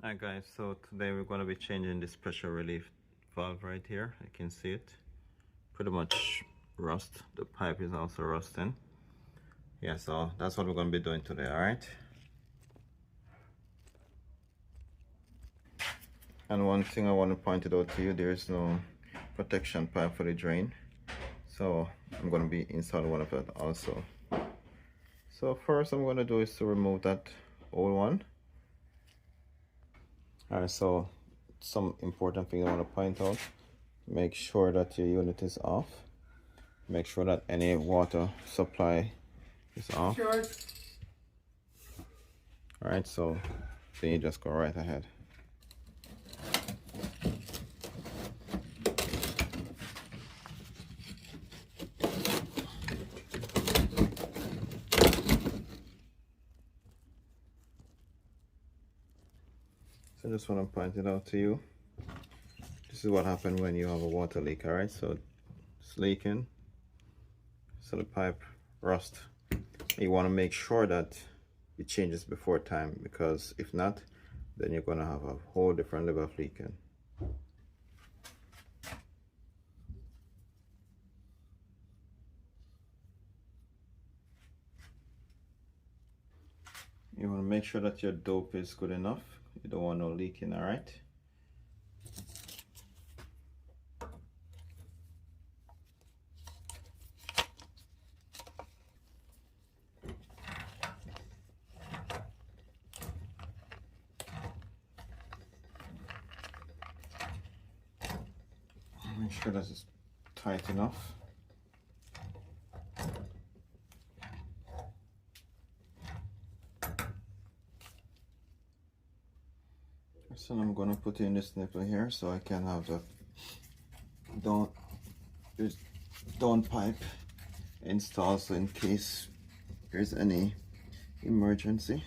Hi guys, so today we're going to be changing this pressure relief valve right here. You can see it pretty much rust. The pipe is also rusting. Yeah, so that's what we're going to be doing today. All right, and one thing I want to point it out to you, there is no protection pipe for the drain, so I'm going to be installing one of that also. So first I'm going to do is to remove that old one. All right, so some important thing I want to point out: make sure that your unit is off. Make sure that any water supply is off. Sure. All right, so then you just go right ahead. So I just want to point it out to you. This is what happens when you have a water leak. All right, so it's leaking, so the pipe rust. You want to make sure that it changes before time, because if not, then you're going to have a whole different level of leaking. You want to make sure that your dope is good enough. You don't want no leaking. All right. Make sure that it's tight enough. So I'm gonna put in this nipple here so I can have the down pipe installed, so in case there's any emergency,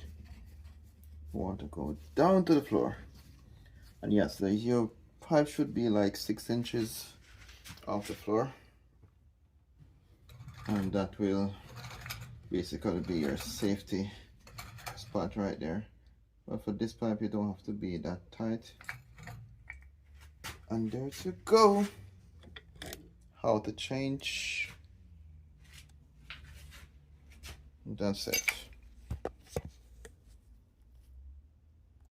water go down to the floor. And yes, your pipe should be like 6 inches off the floor, and that will basically be your safety spot right there. But for this pipe you don't have to be that tight. And there you go. How to change. That's it.